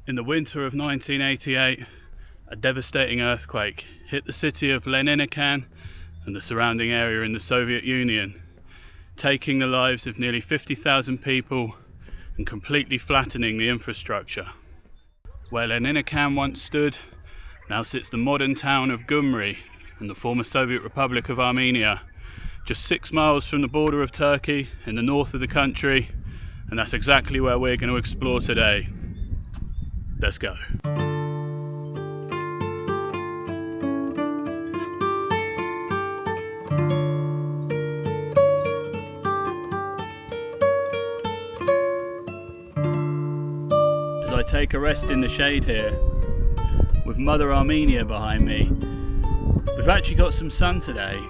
In the winter of 1988, a devastating earthquake hit the city of Leninikan and the surrounding area in the Soviet Union, taking the lives of nearly 50,000 people and completely flattening the infrastructure. Where Leninikan once stood, now sits the modern town of Gyumri in the former Soviet Republic of Armenia, just 6 miles from the border of Turkey in the north of the country, and that's exactly where we're going to explore today. Let's go. As I take a rest in the shade here, with Mother Armenia behind me, we've actually got some sun today.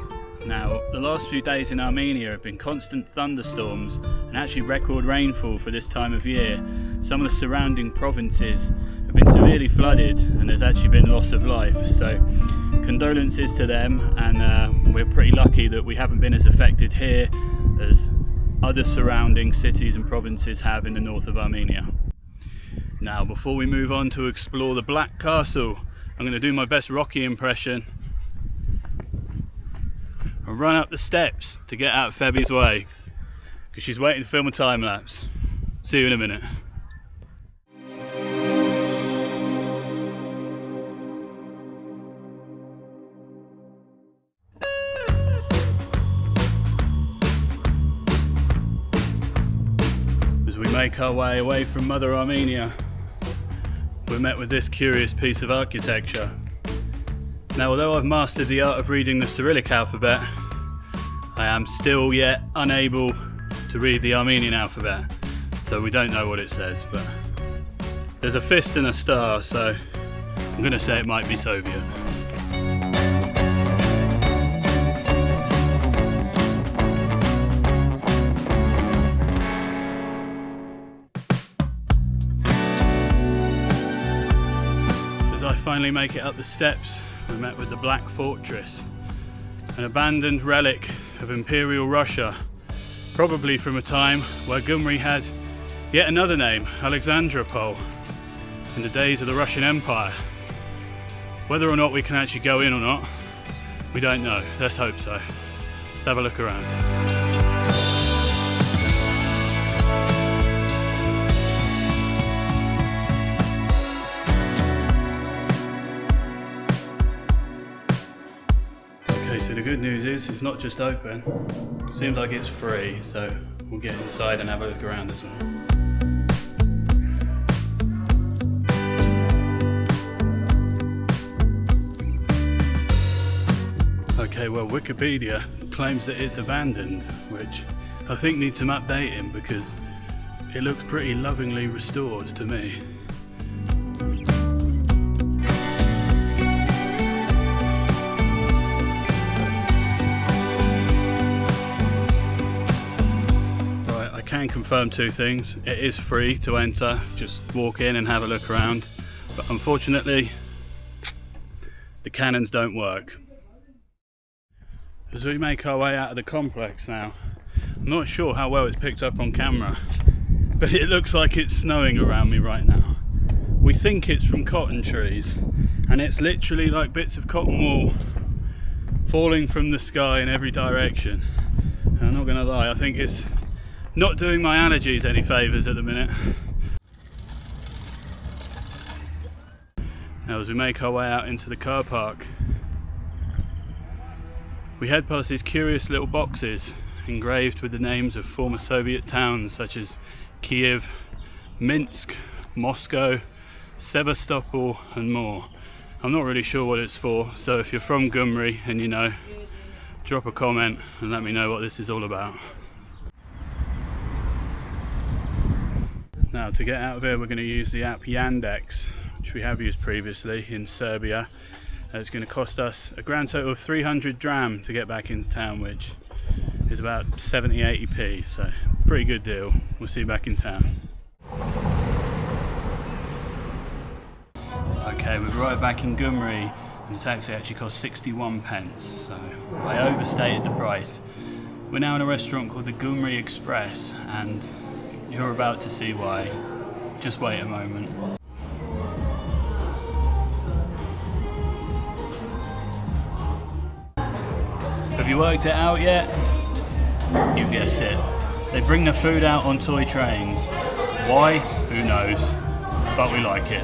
Now, the last few days in Armenia have been constant thunderstorms and actually record rainfall for this time of year. Some of the surrounding provinces have been severely flooded and there's actually been loss of life. So condolences to them, and we're pretty lucky that we haven't been as affected here as other surrounding cities and provinces have in the north of Armenia. Now, before we move on to explore the Black Castle, I'm going to do my best Rocky impression and run up the steps to get out of Febby's way, because she's waiting to film a time lapse. See you in a minute. As we make our way away from Mother Armenia, we're met with this curious piece of architecture. Now, although I've mastered the art of reading the Cyrillic alphabet, I am still yet unable to read the Armenian alphabet, so we don't know what it says, but there's a fist and a star, so I'm going to say it might be Soviet. As I finally make it up the steps, we're met with the Black Fortress, an abandoned relic of Imperial Russia, probably from a time where Gyumri had yet another name, Alexandropol, in the days of the Russian Empire. Whether or not we can actually go in or not, we don't know. Let's hope so. Let's have a look around. So the good news is it's not just open, it seems like it's free, so we'll get inside and have a look around as well. Okay, well, Wikipedia claims that it's abandoned, which I think needs some updating because it looks pretty lovingly restored to me. Can confirm two things. It is free to enter, just walk in and have a look around, but unfortunately the cannons don't work. As we make our way out of the complex now, I'm not sure how well it's picked up on camera, but it looks like it's snowing around me right now. We think it's from cotton trees, and it's literally like bits of cotton wool falling from the sky in every direction. And I'm not gonna lie, I think it's not doing my allergies any favours at the minute. Now, as we make our way out into the car park, we head past these curious little boxes engraved with the names of former Soviet towns such as Kiev, Minsk, Moscow, Sevastopol and more. I'm not really sure what it's for, so if you're from Gyumri and you know, drop a comment and let me know what this is all about. Now, to get out of here, we're going to use the app Yandex, which we have used previously in Serbia. It's going to cost us a grand total of 300 dram to get back into town, which is about 70-80p, so pretty good deal. We'll see you back in town. Okay, we've arrived back in Gyumri, and the taxi actually cost 61 pence, so I overstated the price. We're now in a restaurant called the Gyumri Express, and you're about to see why. Just wait a moment. Have you worked it out yet? You guessed it. They bring the food out on toy trains. Why? Who knows? But we like it.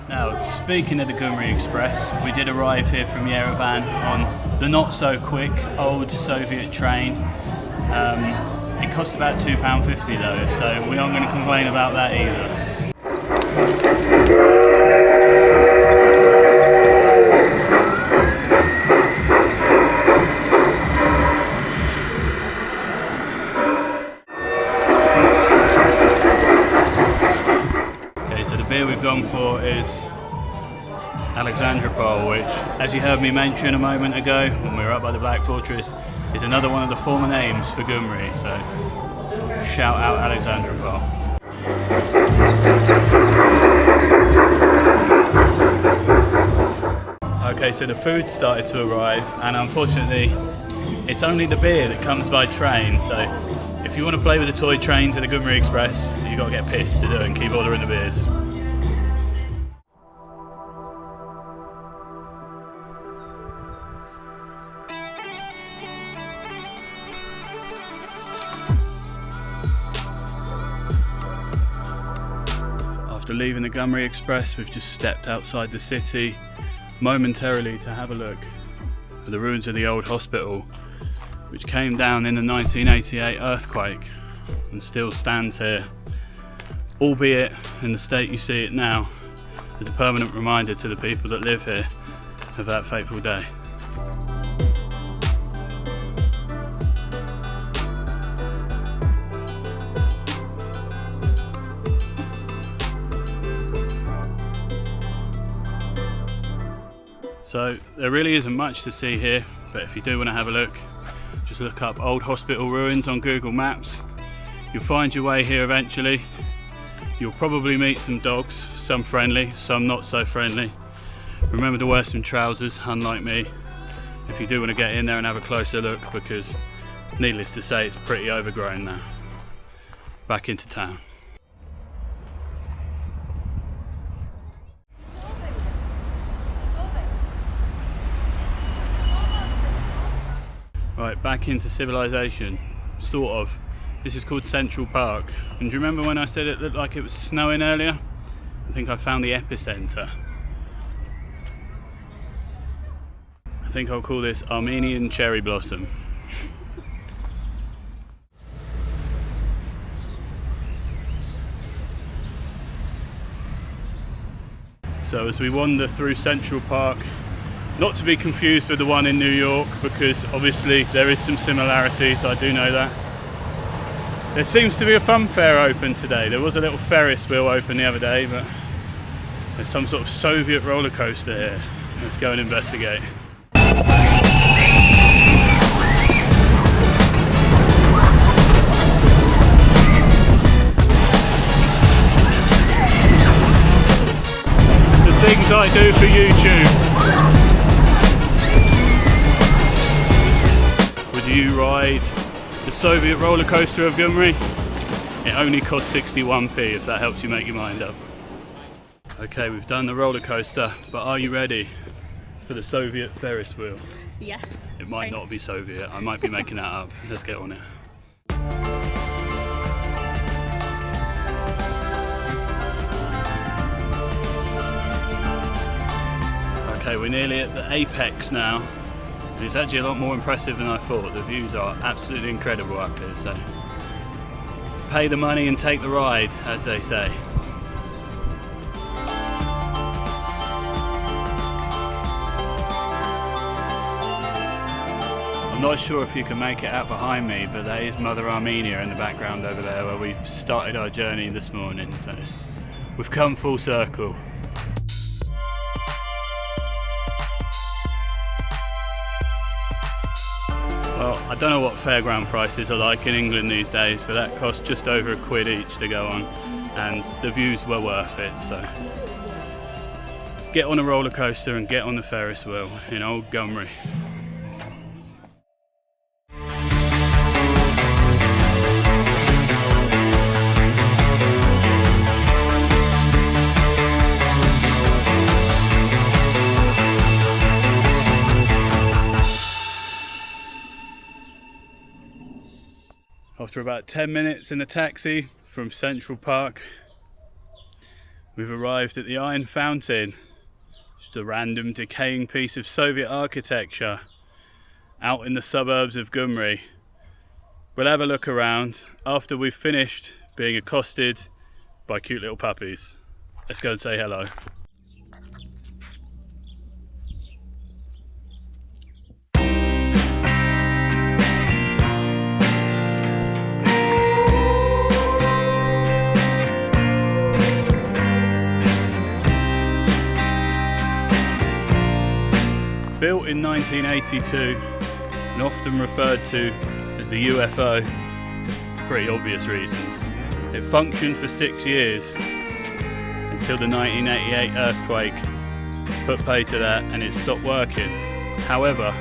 Now, speaking of the Gyumri Express, we did arrive here from Yerevan on the not so quick old Soviet train. It cost about £2.50 though, so we aren't going to complain about that either. We've gone for is Alexandropol, which, as you heard me mention a moment ago when we were up by the Black Fortress, is another one of the former names for Gyumri, so shout out Alexandropol. Okay, so the food started to arrive, and unfortunately it's only the beer that comes by train, so if you want to play with the toy trains at the Gyumri Express, you've got to get pissed to do it and keep ordering the beers. After leaving the Gyumri Express, we've just stepped outside the city momentarily to have a look at the ruins of the old hospital, which came down in the 1988 earthquake and still stands here, albeit in the state you see it now, as a permanent reminder to the people that live here of that fateful day. So there really isn't much to see here, but if you do want to have a look, just look up old hospital ruins on Google Maps. You'll find your way here eventually. You'll probably meet some dogs, some friendly, some not so friendly. Remember to wear some trousers, unlike me, if you do want to get in there and have a closer look, because needless to say it's pretty overgrown now. Back into town. Right, back into civilization, sort of. This is called Central Park. And do you remember when I said it looked like it was snowing earlier? I think I found the epicenter. I think I'll call this Armenian cherry blossom. So as we wander through Central Park, not to be confused with the one in New York, because obviously there is some similarities, I do know that. There seems to be a fun fair open today. There was a little Ferris wheel open the other day, but there's some sort of Soviet roller coaster here. Let's go and investigate. The things I do for YouTube. Would you ride the Soviet roller coaster of Gyumri? It only costs 61p, if that helps you make your mind up. Okay, we've done the roller coaster, but are you ready for the Soviet Ferris wheel? Yeah. It might not be Soviet, I might be making that up. Let's get on it. Okay, we're nearly at the apex now. And it's actually a lot more impressive than I thought. The views are absolutely incredible up here, so pay the money and take the ride, as they say. I'm not sure if you can make it out behind me, but that is Mother Armenia in the background over there, where we started our journey this morning, so we've come full circle. Well, I don't know what fairground prices are like in England these days, but that cost just over £1 each to go on, and the views were worth it, so get on a roller coaster and get on the Ferris wheel in old Gyumri. After about 10 minutes in the taxi from Central Park, we've arrived at the Iron Fountain. Just a random decaying piece of Soviet architecture out in the suburbs of Gyumri. We'll have a look around after we've finished being accosted by cute little puppies. Let's go and say hello. Built in 1982 and often referred to as the UFO, for pretty obvious reasons. It functioned for 6 years until the 1988 earthquake put pay to that and it stopped working. However,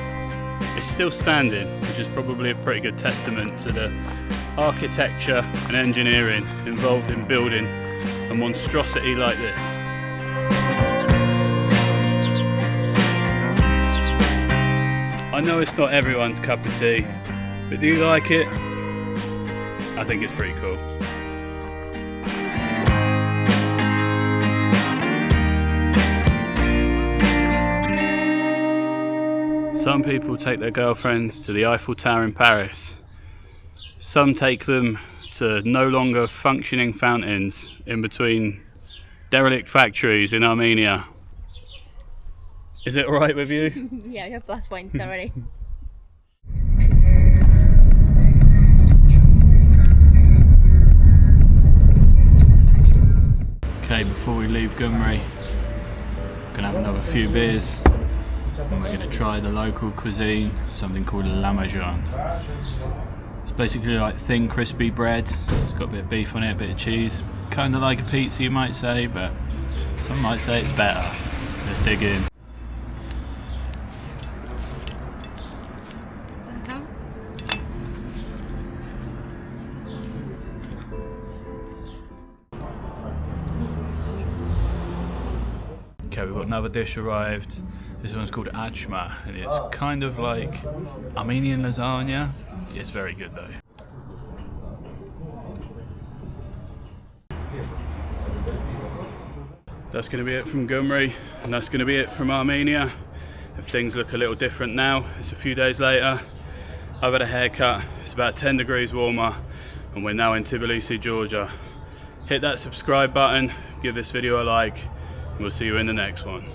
it's still standing, which is probably a pretty good testament to the architecture and engineering involved in building a monstrosity like this. I know it's not everyone's cup of tea, but do you like it? I think it's pretty cool. Some people take their girlfriends to the Eiffel Tower in Paris. Some take them to no longer functioning fountains in between derelict factories in Armenia. Is it alright with you? Yeah, you have plus points already. Okay, before we leave Gyumri, we're gonna have another few beers and we're gonna try the local cuisine, something called l'amajon. It's basically like thin, crispy bread. It's got a bit of beef on it, a bit of cheese. Kind of like a pizza, you might say, but some might say it's better. Let's dig in. Okay, we've got another dish arrived. This one's called achma, and it's kind of like Armenian lasagna. It's very good though. That's going to be it from Gyumri, and that's going to be it from Armenia. If things look a little different now, it's a few days later. I've had a haircut, it's about 10 degrees warmer, and we're now in Tbilisi, Georgia. Hit that subscribe button, give this video a like, and we'll see you in the next one.